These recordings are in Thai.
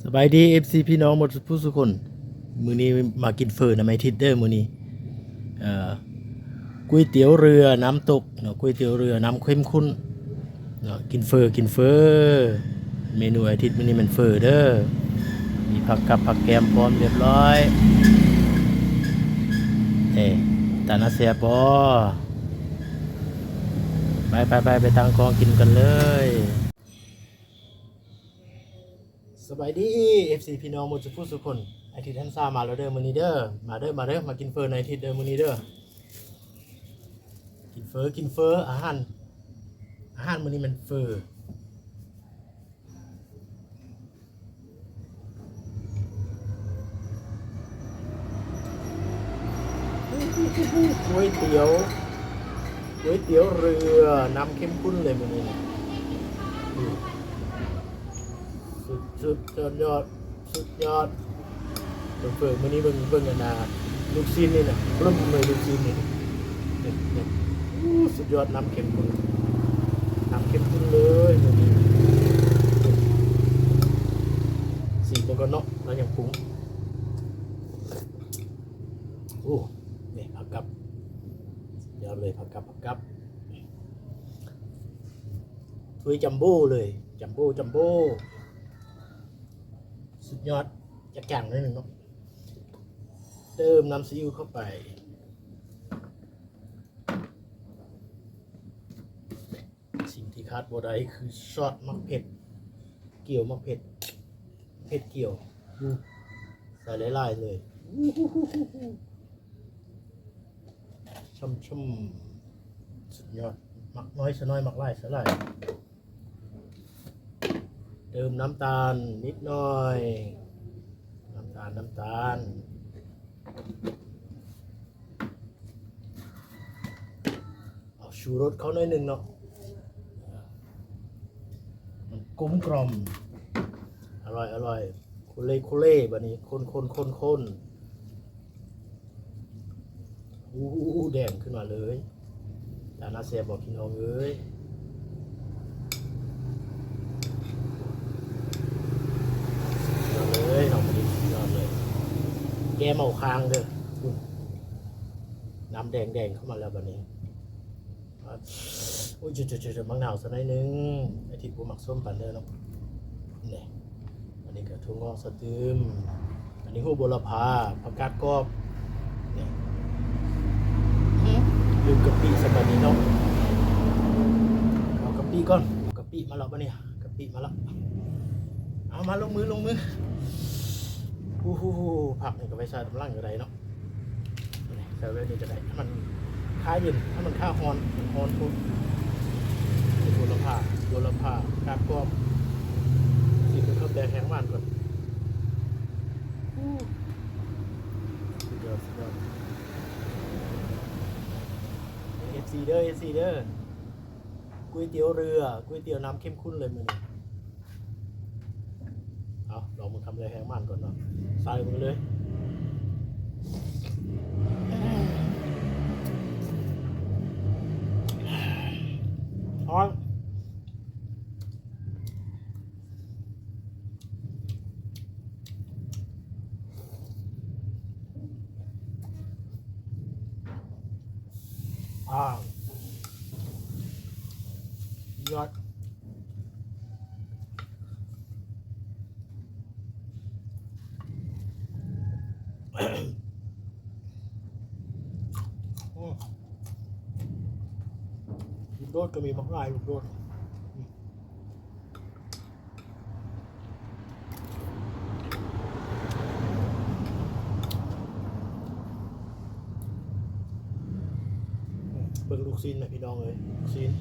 สบายดี FC พี่น้องหมดผู้สุกคนมื้อนี้มากินเฟอนะไม่ทิดเด้อมื้อนี้เอ่อก๋วยเตี๋ยวเรือน้ำตกเนาะก๋วยเตี๋ยวเรือน้ำเข้มข้นเนาะกินเฟอเมนูอาทิตย์มื้อนี้มันเฟอเด้อมีผักกับผักแกมพร้อมเรียบร้อยตานาเสียปอไปตั้งกองกินกันเลยสบายดี FC พี่น้องหมดทุกคนไอทิศท่านซ่ามาแล้วเด้อมื้อนี้เด้อมาเด้อมากินเฟอในไอทิศเด้อมื้อนี้เด้อกินเฟออาหารมื้อนี้มันเฟอก๋วยเตี๋ยวเรือน้ำเข้มข้นเลยมื้อนี้สุดยอดเฟอมื้อนี้เบิ่งกันนะลูกชิ้นนี่น่ะปลื้มเลยลูกชิ้นนี่สุดยอดน้ำเข้มข้นเลยมื้อนี้สีมันก็เนาะแล้วยังปรุงนี่ผักกับยอดเลยผักกับถ้วยจัมโบ้เลยจัมโบ้สุดยอดจักอย่างนิดนึงเนาะเติมน้ำซีอิ๊วเข้าไปสิ่งที่ขาดบ่ได้คือซอสมะเผ็ดเกี่ยวมะเผ็ดเกี่ยวใส่หลายๆเลยช่ำสุดยอดมักน้อยสน้อยมักหลายสลายเติมน้ำตาลนิดหน่อยน้ำตาลเอาชูรสเขาหน่อยหนึ่งเนาะมันกลมกล่อมอร่อยโคเล่แบบนี้คนแดงขึ้นมาเลยแต่น่าเสียบอกพี่น้องเอ้ยน้องมันยอดเลยแกเมาค้างเด้อน้ำแดงเข้ามาแล้วแบบนี้จุดมะนาวสักหน่อยนึงไอที่กูหมักส้มปั่นเด้อเนาะนี่อันนี้ก็ถั่วงอกสตืมอันนี้หัวโบราพาผักกาดกรอบนี่ลืมกะปิสักแบบนี้เนาะเอากะปิก่อนกะปิมาแล้วปะเนี่ยกะปิมาแล้วเอามาลงมือผักนี่ก็ไปใส่ตำลังก็ได้เนาะใส่ไว้นี่จะได้ถ้ามันค่าเย็นถ้ามันค่าฮอนปุ๊บโบราพากาดกรอบสีเป็นข้าวแดงแห้งหวานก่อนสุดยอดFC เด้อก๋วยเตี๋ยวเรือก๋วยเตี๋ยวน้ำเข้มข้นเลยมื้อนี้เอาลองมาทำอะไรแห้งมันก่อนเนาะใส่มือเลยช้อนยอดลูกโดดก็มีมากมายลูกโดดเบิ่งลูกซีนนะพี่น้องเลยลูกซีน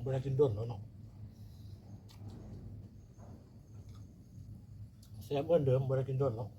บริกินด้นแล้วเนาะแซ่บเหมือนเดิมบริกินด้นเนาะ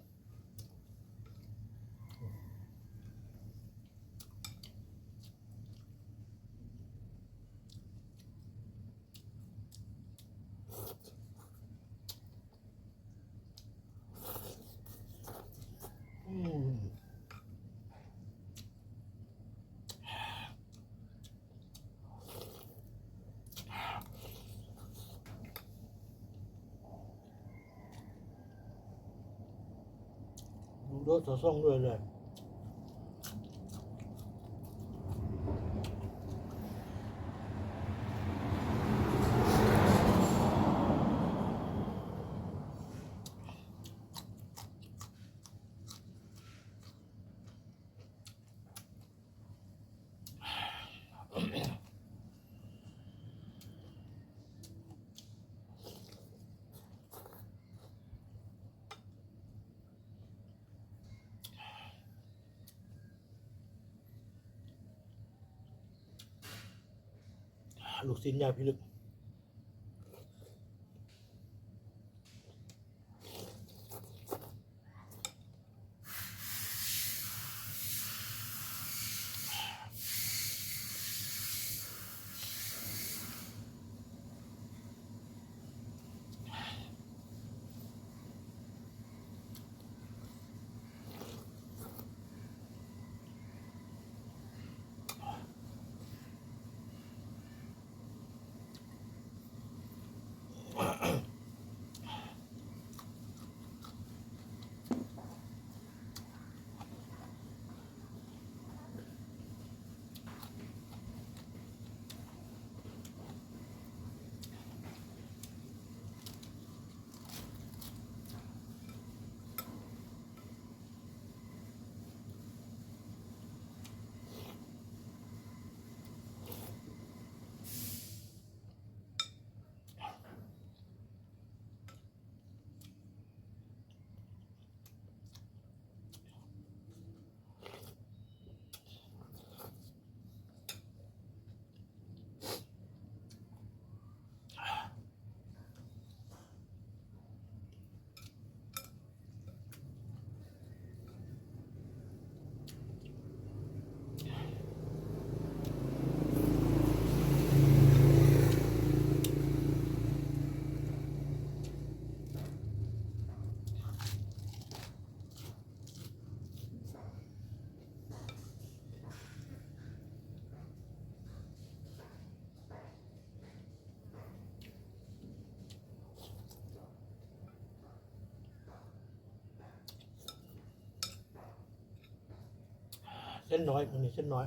โดดต่อซ่องด้วยเลยลูกชิ้นยาพิลึกเส้นน้อยมันนี่เส้นน้อย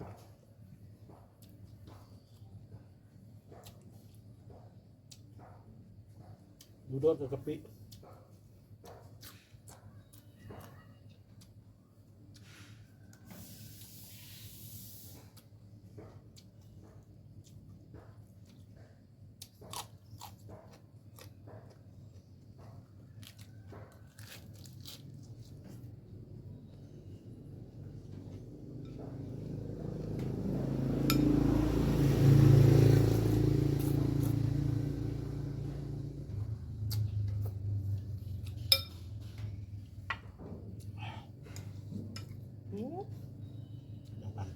ดูโดดกับกะปิน้ำมัน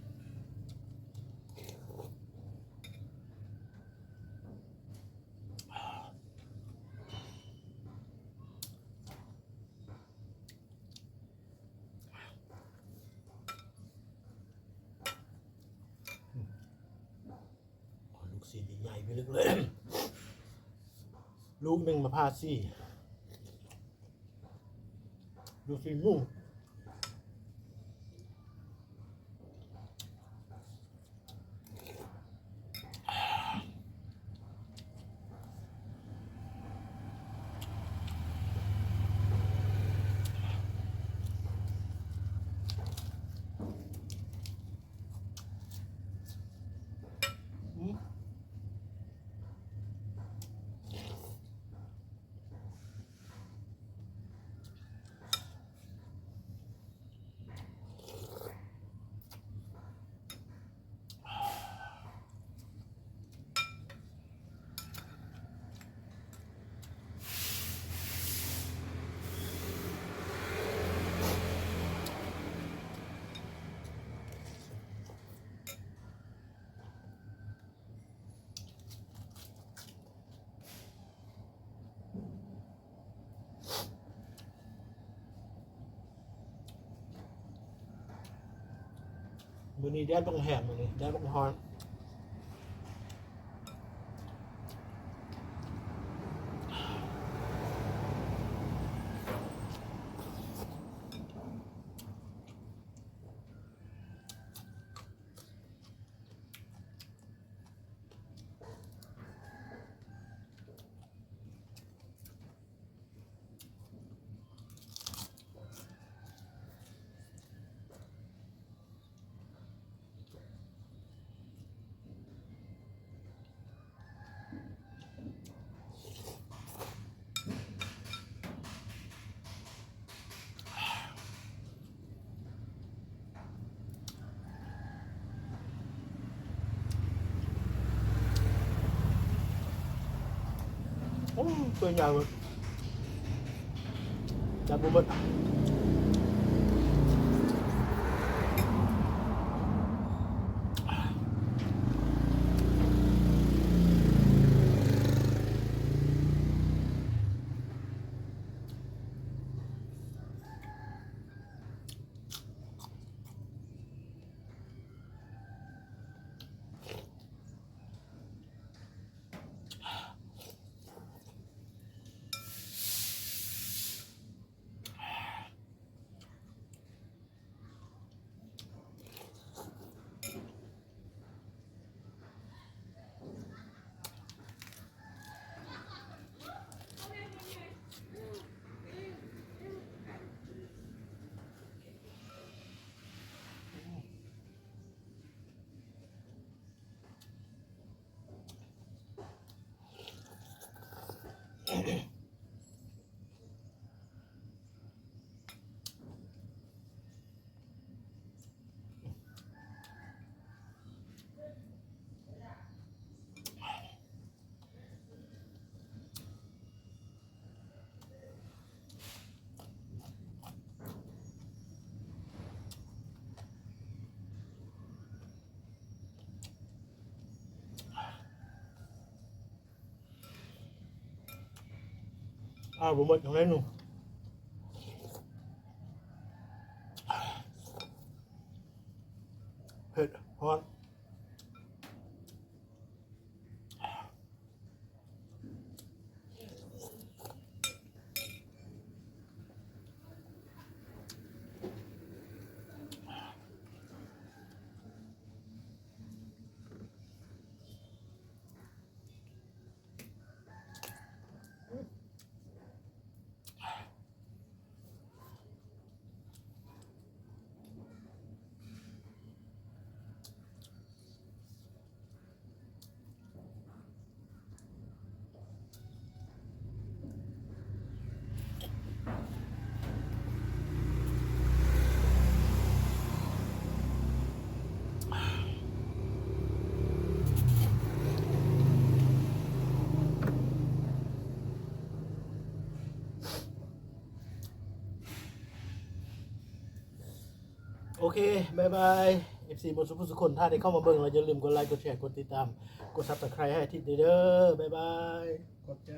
ลูกชิ้นใหญ่ไปลึกเลย ลูกหนึ่งมาพาซี่ลูกชิ้นหมูมือนี้แดดบังแหงมือนี้แดดบังฮอน โอ้ตัวยาวเลยจับบุบดบุบดตรงนั้นหนูเผ็ดฮอนโอเคบายบาย FC บนสุภุสุคนถ้าได้เข้ามาเบิ่งเราอย่าลืมกดไลค์กดแชร์กดติดตามกด Subscribe ให้อาทิตย์เด้อบายบายขอบใจ